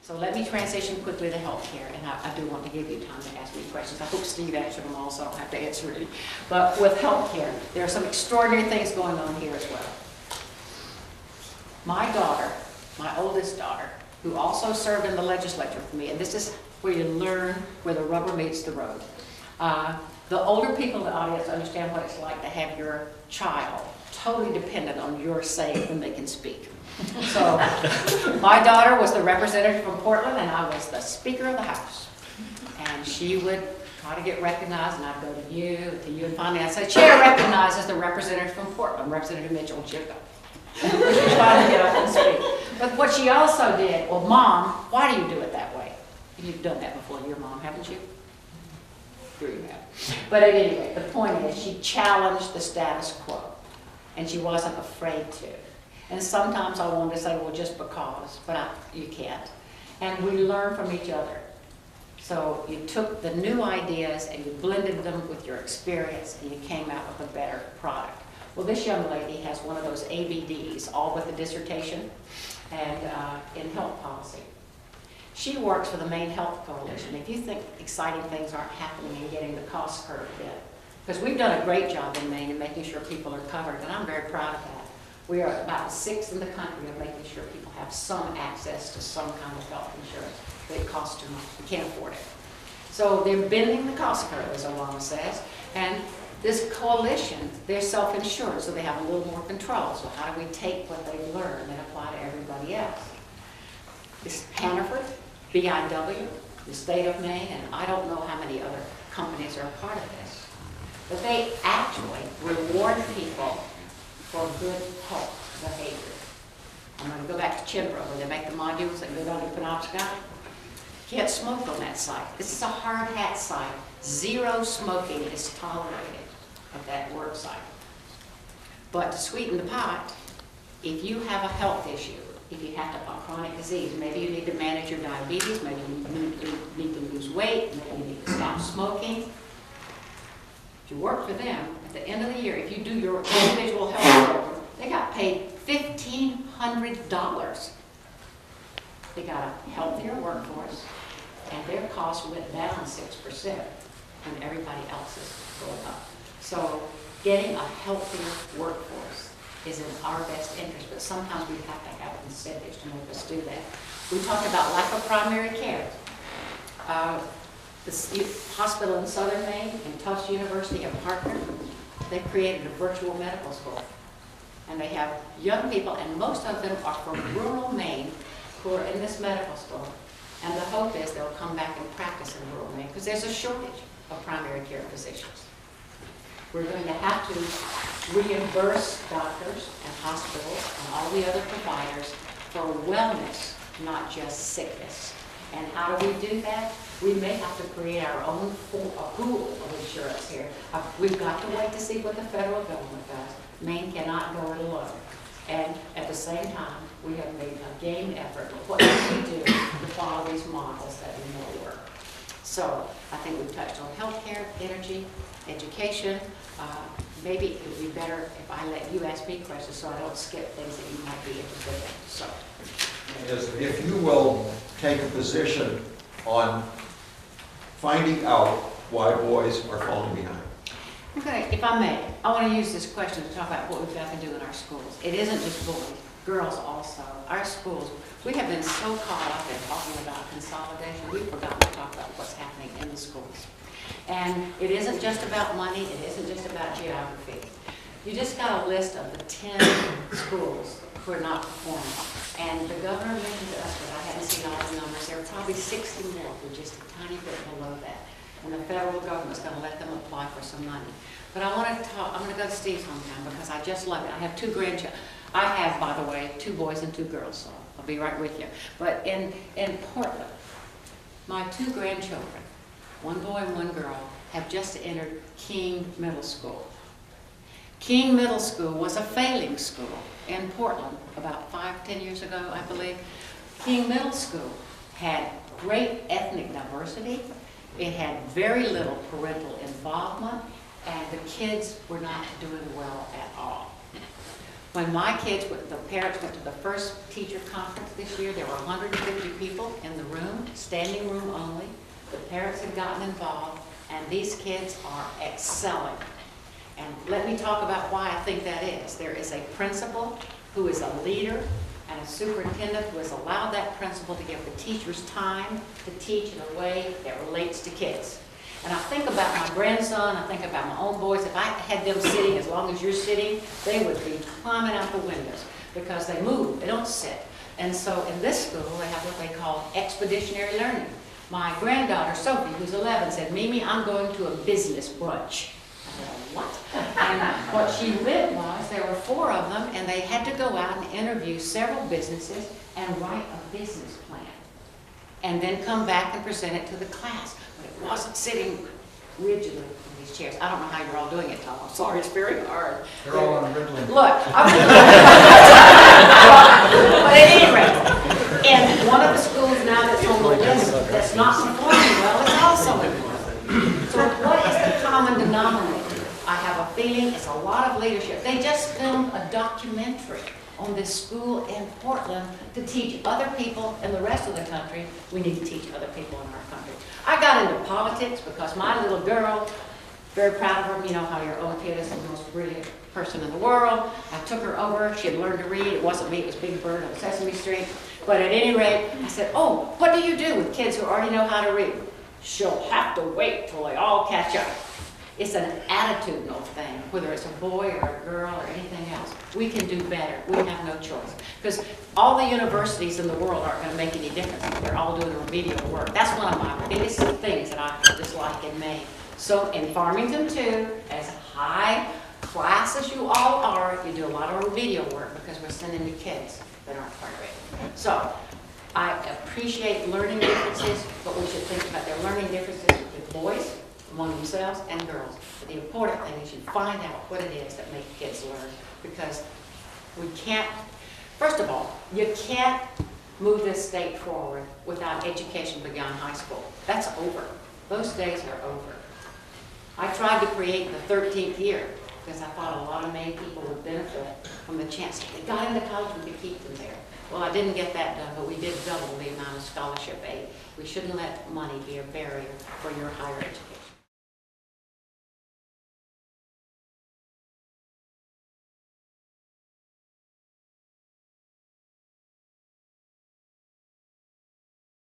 So let me transition quickly to healthcare, and I do want to give you time to ask me questions. I hope Steve answered them all, so I don't have to answer any. But with healthcare, there are some extraordinary things going on here as well. My daughter, my oldest daughter, who also served in the legislature with me, and this is where you learn where the rubber meets the road. The older people in the audience understand what it's like to have your child totally dependent on your say when they can speak. So my daughter was the representative from Portland, and I was the Speaker of the House. And she would try to get recognized, and I'd go to you, and finally I'd say, Chair recognizes the representative from Portland, Representative Mitchell, and she'd go. She was trying to get up and speak. But what she also did, well, Mom, why do you do it that way? And you've done that before to your mom, haven't you? Sure you have. But at any rate, the point is she challenged the status quo, and she wasn't afraid to. And sometimes I wanted to say, well, just because, but you can't. And we learn from each other. So you took the new ideas and you blended them with your experience, and you came out with a better product. Well, this young lady has one of those ABDs, all with a dissertation, and in health policy. She works for the Maine Health Coalition. If you think exciting things aren't happening in getting the cost curve fit, because we've done a great job in Maine in making sure people are covered, and I'm very proud of that. We are about 6th in the country of making sure people have some access to some kind of health insurance, but it costs too much. We can't afford it. So they're bending the cost curve, as Obama says, and this coalition, they're self-insured, so they have a little more control. So how do we take what they've learned and apply to everybody else? This Hannaford, BIW, the state of Maine, and I don't know how many other companies are a part of this, but they actually reward people for good health behavior. I'm going to go back to Chimbrow, where they make the modules that go down to Penobscot. You can't smoke on that site. This is a hard hat site. 0 smoking is tolerated at that work site. But to sweeten the pot, if you have a health issue, if you have a chronic disease, maybe you need to manage your diabetes, maybe you need to lose weight, maybe you need to stop smoking. If you work for them, at the end of the year, if you do your individual health program, they got paid $1,500. They got a healthier workforce, and their costs went down 6% when everybody else is going up. So getting a healthier workforce is in our best interest, but sometimes we have to have incentives to make us do that. We talked about lack of primary care. The hospital in Southern Maine and Tufts University have partnered. They've created a virtual medical school. And they have young people, and most of them are from rural Maine, who are in this medical school. And the hope is they'll come back and practice in rural Maine, because there's a shortage of primary care physicians. We're going to have to reimburse doctors and hospitals and all the other providers for wellness, not just sickness. And how do we do that? We may have to create our own pool of insurance here. We've got to wait to see what the federal government does. Maine cannot go it alone. And at the same time, we have made a game effort of what can we do to follow these models that we know work. So I think we've touched on healthcare, energy, education. Maybe it would be better if I let you ask me questions so I don't skip things that you might be interested in. So, yes, if you will take a position on finding out why boys are falling behind. okay, if I may, I want to use this question to talk about what we've got to do in our schools. It isn't just boys, girls also. Our schools, we have been so caught up in talking about consolidation, we've forgotten to talk about what's happening in the schools. And it isn't just about money, it isn't just about geography. You just got a list of the 10 schools who are not performing. And the governor mentioned to us, but I haven't seen all the numbers, there are probably 60 more, we're just a tiny bit below that. And the federal government's going to let them apply for some money. But I want to talk, I'm going to go to Steve's hometown because I just love it. I have 2 grandchildren. I have, by the way, 2 boys and 2 girls, so I'll be right with you. But in Portland, my 2 grandchildren, 1 boy and 1 girl, have just entered King Middle School. King Middle School was a failing school in Portland about 5-10 years ago, I believe. King Middle School had great ethnic diversity. It had very little parental involvement, and the kids were not doing well at all. When my kids, the parents went to the first teacher conference this year, there were 150 people in the room, standing room only. The parents had gotten involved, and these kids are excelling. And let me talk about why I think that is. There is a principal who is a leader and a superintendent who has allowed that principal to give the teachers time to teach in a way that relates to kids. And I think about my grandson, I think about my own boys. If I had them sitting as long as you're sitting, they would be climbing out the windows because they move, they don't sit. And so in this school, they have what they call expeditionary learning. My granddaughter, Sophie, who's 11, said, Mimi, I'm going to a business brunch. I said, what? And what she meant was there were 4 of them, and they had to go out and interview several businesses and write a business plan. And then come back and present it to the class. But it wasn't sitting rigidly in these chairs. I don't know how you're all doing it, Tom. I'm sorry, it's very hard. They're all on Ritalin. Look, but at any rate, in one of the schools now that's on the list that's not performing well, it's also important. So what is the common denominator? I have a feeling it's a lot of leadership. They just filmed a documentary on this school in Portland to teach other people in the rest of the country. We need to teach other people in our country. I got into politics because my little girl, very proud of her, you know how your own kid is the most brilliant person in the world. I took her over, she had learned to read. It wasn't me, it was Big Bird on Sesame Street. But at any rate, I said, oh, what do you do with kids who already know how to read? She'll have to wait till they all catch up. It's an attitudinal thing, whether it's a boy or a girl or anything else. We can do better. We have no choice. Because all the universities in the world aren't going to make any difference. They're all doing remedial work. That's one of my biggest things that I dislike in Maine. So in Farmington, too, as high class as you all are, you do a lot of remedial work because we're sending you kids that aren't quite ready. So I appreciate learning differences, but we should think about their learning differences with boys, among themselves, and girls. But the important thing is you find out what it is that makes kids learn, because we can't, first of all, you can't move this state forward without education beyond high school. That's over. Those days are over. I tried to create the 13th year because I thought a lot of Maine people would benefit from the chance. If they got into college, we could keep them there. Well, I didn't get that done, but we did double the amount of scholarship aid. We shouldn't let money be a barrier for your higher education.